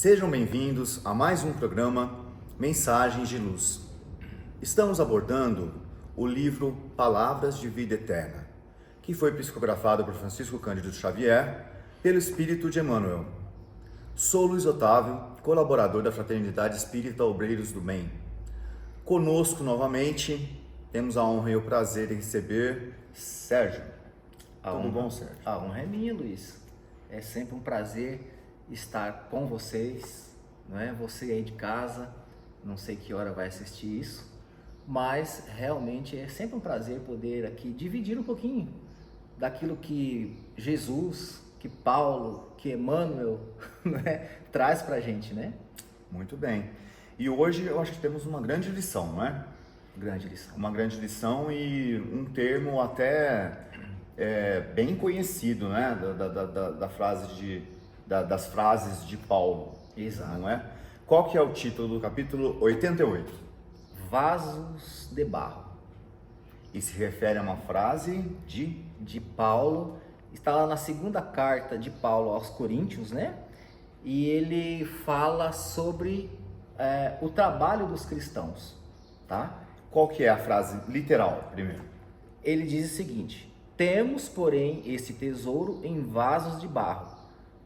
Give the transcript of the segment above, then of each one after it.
Sejam bem-vindos a mais um programa Mensagens de Luz. Estamos abordando o livro Palavras de Vida Eterna, que foi psicografado por Francisco Cândido Xavier pelo Espírito de Emmanuel. Sou Luiz Otávio, colaborador da Fraternidade Espírita Obreiros do Bem. Conosco novamente temos a honra e o prazer de receber Sérgio. Tudo bom, Sérgio? A honra é minha, Luiz. É sempre um prazer estar com vocês, não é? Você aí de casa, não sei que hora vai assistir isso, mas realmente é sempre um prazer poder aqui dividir um pouquinho daquilo que Jesus, que Paulo, que Emmanuel, né, traz pra gente, né? Muito bem. E hoje eu acho que temos uma grande lição, não é? Grande lição. Uma grande lição e um termo até bem conhecido, né? Das frases de Paulo. Exato. Não é? Qual que é o título do capítulo 88? Vasos de barro. E se refere a uma frase de Paulo, está lá na segunda carta de Paulo aos Coríntios, né? E ele fala sobre o trabalho dos cristãos, tá? Qual que é a frase literal, primeiro? Ele diz o seguinte: temos, porém, esse tesouro em vasos de barro,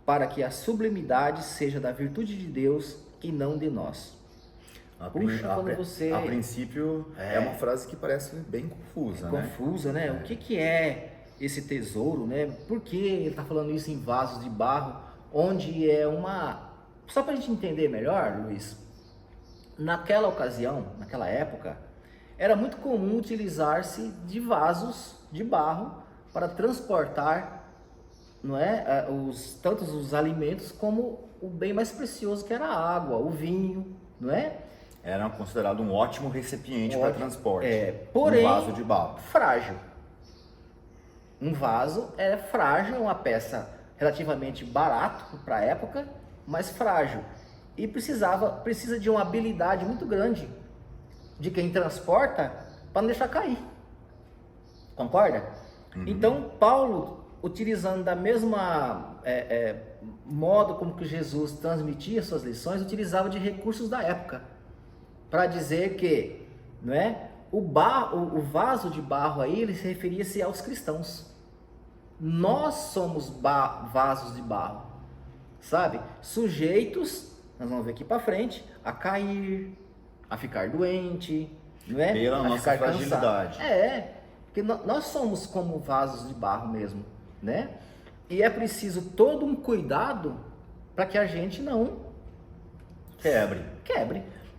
para que a sublimidade seja da virtude de Deus e não de nós. A princípio é uma frase que parece bem confusa, né? Confusa, né? O que é esse tesouro, né? Por que ele está falando isso em vasos de barro, onde é uma... Só para a gente entender melhor, Luiz, naquela ocasião, naquela época, era muito comum utilizar-se de vasos de barro para transportar, não é, tanto os alimentos como o bem mais precioso, que era a água, o vinho, não é? Era considerado um ótimo recipiente para transporte. Porém, um vaso de barro. Frágil. Um vaso é frágil, é uma peça relativamente barato para a época, mas frágil. E precisa de uma habilidade muito grande de quem transporta para não deixar cair. Concorda? Uhum. Então, Paulo, utilizando da mesma modo como que Jesus transmitia suas lições, utilizava de recursos da época para dizer que, não é, o vaso de barro aí, ele se referia-se aos cristãos. Nós somos vasos de barro, sabe? Sujeitos, nós vamos ver aqui para frente, a cair, a ficar doente, não é? Pela a nossa ficar fragilidade. cansado. Porque nós somos como vasos de barro mesmo, né? E é preciso todo um cuidado para que a gente não quebre.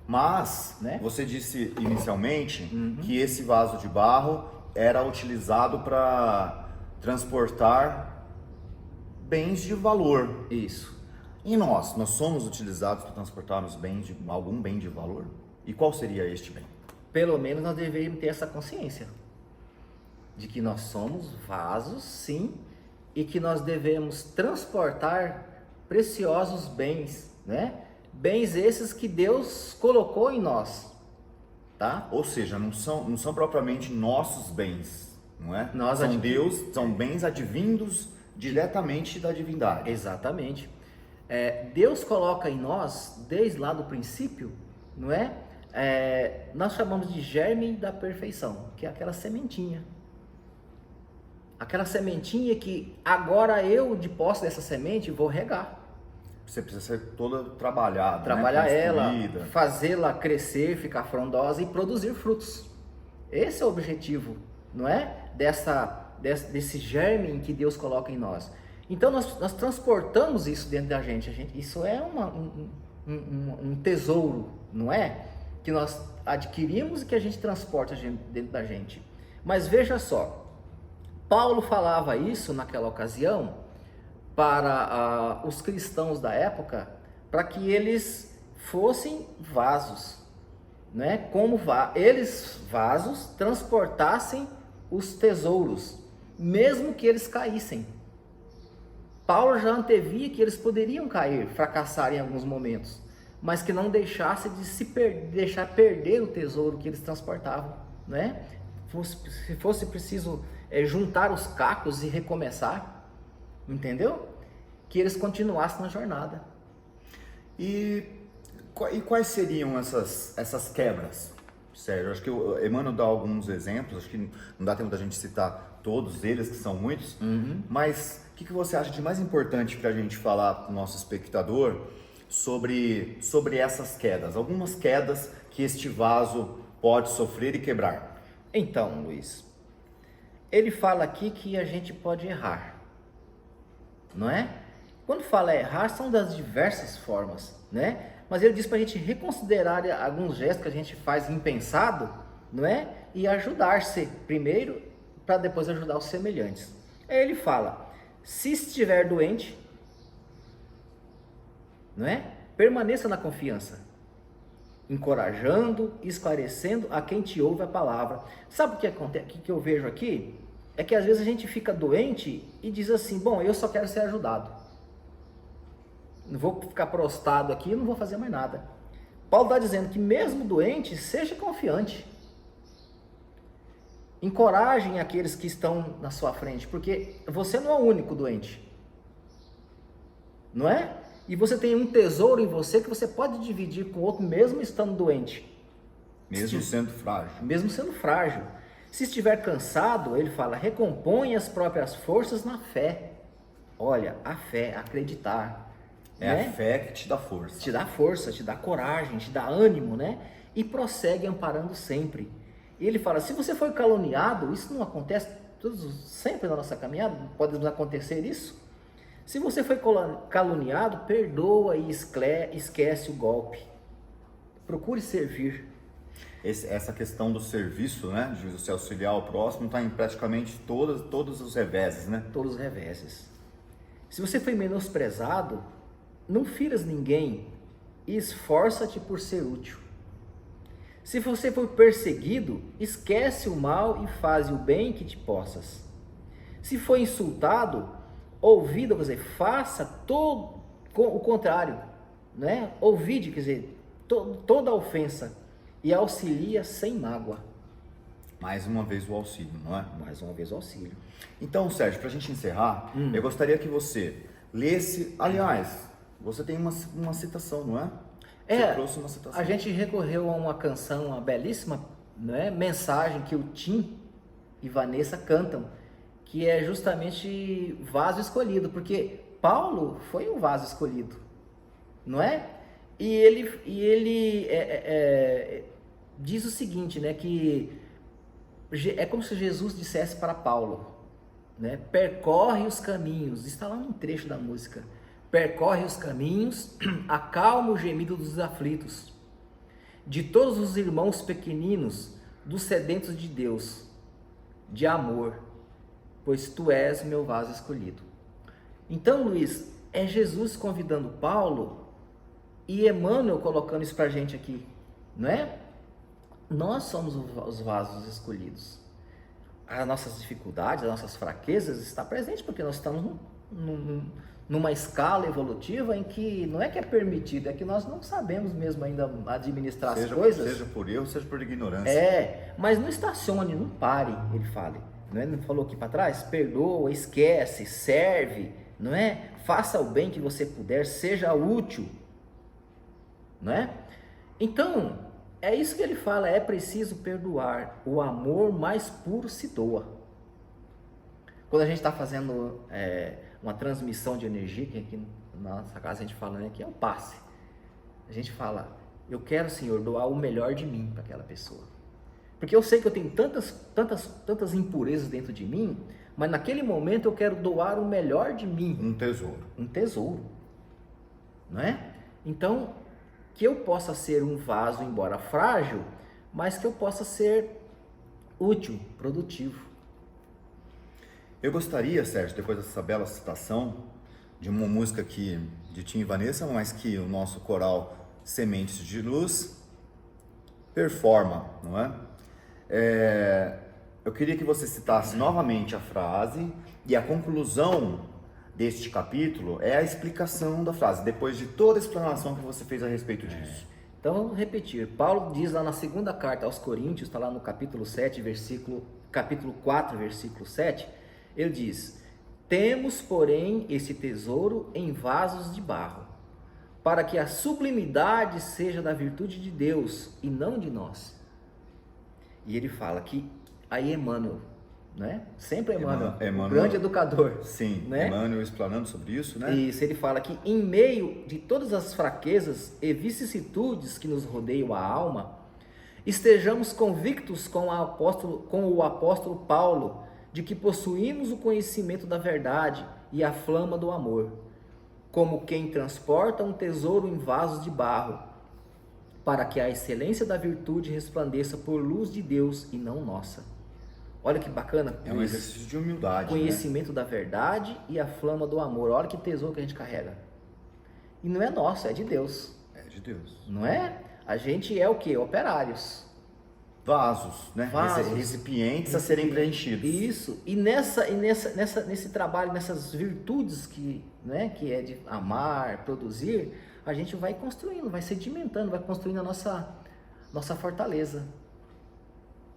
Mas, né? Você disse inicialmente que esse vaso de barro era utilizado para transportar bens de valor. Isso. E nós somos utilizados para transportarmos algum bem de valor? E qual seria este bem? Pelo menos nós deveríamos ter essa consciência de que nós somos vasos, sim, e que nós devemos transportar preciosos bens, né? Bens esses que Deus colocou em nós, tá? Ou seja, não são propriamente nossos bens, não é? São bens advindos diretamente da divindade. Exatamente. Deus coloca em nós, desde lá do princípio, não é? Nós chamamos de germe da perfeição, que é aquela sementinha. Aquela sementinha que agora eu, de posse dessa semente, vou regar. Você precisa ser toda trabalhada, Trabalhar ela, construída. fazê-la crescer, ficar frondosa e produzir frutos. Esse é o objetivo, não é? Desse germe que Deus coloca em nós. Então nós transportamos isso dentro da gente. Isso é um tesouro, não é? Que nós adquirimos e que a gente transporta dentro da gente. Mas veja só, Paulo falava isso naquela ocasião para os cristãos da época, para que eles fossem vasos, né? Como eles, vasos, transportassem os tesouros, mesmo que eles caíssem. Paulo já antevia que eles poderiam cair, fracassar em alguns momentos, mas que não deixasse de deixar perder o tesouro que eles transportavam, né? Se fosse preciso juntar os cacos e recomeçar, entendeu? Que eles continuassem na jornada. E, e quais seriam essas quebras? Sério, acho que o Emmanuel dá alguns exemplos, acho que não dá tempo da gente citar todos eles, que são muitos, mas o que você acha de mais importante para a gente falar para o nosso espectador sobre essas quedas? Algumas quedas que este vaso pode sofrer e quebrar. Então, Luiz, ele fala aqui que a gente pode errar, não é? Quando fala errar, são das diversas formas, né? Mas ele diz para a gente reconsiderar alguns gestos que a gente faz impensado, não é? E ajudar-se primeiro, para depois ajudar os semelhantes. Aí ele fala, se estiver doente, não é? Permaneça na confiança, encorajando, esclarecendo a quem te ouve a palavra. Sabe o que acontece? O que eu vejo aqui? É que às vezes a gente fica doente e diz assim, bom, eu só quero ser ajudado. Não vou ficar prostrado aqui, não vou fazer mais nada. Paulo está dizendo que mesmo doente, seja confiante. Encorajem aqueles que estão na sua frente, porque você não é o único doente. Não é? E você tem um tesouro em você que você pode dividir com o outro mesmo estando doente. Mesmo sendo frágil. Mesmo sendo frágil. Se estiver cansado, ele fala, recompõe as próprias forças na fé. Olha, a fé, acreditar. É, né? A fé que te dá força. Te dá força, te dá coragem, te dá ânimo, né? E prossegue amparando sempre. E ele fala, se você foi caluniado, isso não acontece sempre na nossa caminhada, pode nos acontecer isso. Se você foi caluniado, perdoa e esquece o golpe. Procure servir. Essa questão do serviço, né, de você auxiliar o próximo, está em praticamente todos os reveses, né? Todos os reveses. Se você foi menosprezado, não firas ninguém e esforça-te por ser útil. Se você for perseguido, esquece o mal e faz o bem que te possas. Se foi insultado, ouvida, quer dizer, faça todo o contrário, né? Ouvide, quer dizer, toda a ofensa e auxilia sem mágoa. Mais uma vez o auxílio, não é? Mais uma vez o auxílio. Então, Sérgio, para a gente encerrar, eu gostaria que você lesse, aliás, você tem uma citação, não é? Você trouxe uma citação. A gente recorreu a uma canção, uma belíssima, né, mensagem que o Tim e Vanessa cantam, que é justamente vaso escolhido, porque Paulo foi um vaso escolhido, não é? E ele diz o seguinte, né, que é como se Jesus dissesse para Paulo, né, percorre os caminhos, está lá num trecho da música, percorre os caminhos, acalma o gemido dos aflitos, de todos os irmãos pequeninos, dos sedentos de Deus, de amor, pois tu és meu vaso escolhido. Então, Luiz, é Jesus convidando Paulo e Emmanuel colocando isso pra gente aqui, não é? Nós somos os vasos escolhidos. As nossas dificuldades, as nossas fraquezas estão presentes porque nós estamos numa escala evolutiva em que não é que é permitido, é que nós não sabemos mesmo ainda administrar as coisas. Seja por erro, seja por ignorância. Mas não estacione, não pare, ele fala. Não é? Ele falou aqui para trás, perdoa, esquece, serve, não é? Faça o bem que você puder, seja útil, não é? Então, é isso que ele fala, é preciso perdoar, o amor mais puro se doa. Quando a gente está fazendo uma transmissão de energia, que aqui na nossa casa a gente fala, né, que é um passe. A gente fala, eu quero, Senhor, doar o melhor de mim para aquela pessoa. Porque eu sei que eu tenho tantas impurezas dentro de mim, mas naquele momento eu quero doar o melhor de mim. Um tesouro. Um tesouro. Não é? Então, que eu possa ser um vaso, embora frágil, mas que eu possa ser útil, produtivo. Eu gostaria, Sérgio, depois dessa bela citação, de uma música aqui de Tim e Vanessa, mas que o nosso coral Sementes de Luz performa, não é? Eu queria que você citasse novamente a frase e a conclusão deste capítulo é a explicação da frase, depois de toda a explanação que você fez a respeito disso. Então vamos repetir. Paulo diz lá na segunda carta aos Coríntios, está lá no capítulo 4, versículo 7, ele diz, temos, porém, esse tesouro em vasos de barro, para que a sublimidade seja da virtude de Deus e não de nós. E ele fala que aí Emmanuel, né? Sempre Emmanuel, o grande educador. Sim, né? Emmanuel explanando sobre isso, né? Isso, ele fala que em meio de todas as fraquezas e vicissitudes que nos rodeiam a alma, estejamos convictos com o apóstolo Paulo de que possuímos o conhecimento da verdade e a flama do amor, como quem transporta um tesouro em vasos de barro, para que a excelência da virtude resplandeça por luz de Deus e não nossa. Olha que bacana. É um exercício de humildade. Conhecimento da verdade e a flama do amor. Olha que tesouro que a gente carrega. E não é nosso, é de Deus. É de Deus. Não é? A gente é o quê? Operários. Vasos, né? Vasos. Recipientes a serem preenchidos. Isso. E nesse trabalho, nessas virtudes que é de amar, produzir, a gente vai construindo, vai sedimentando, vai construindo a nossa fortaleza.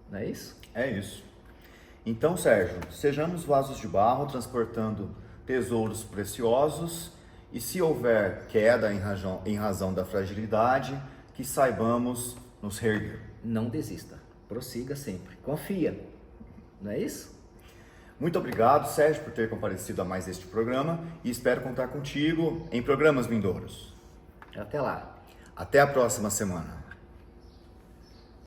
Não é isso? É isso. Então, Sérgio, sejamos vasos de barro transportando tesouros preciosos e se houver queda em razão da fragilidade, que saibamos nos reerguer. Não desista, prossiga sempre, confia, não é isso? Muito obrigado, Sérgio, por ter comparecido a mais este programa e espero contar contigo em programas vindouros. Até lá. Até a próxima semana.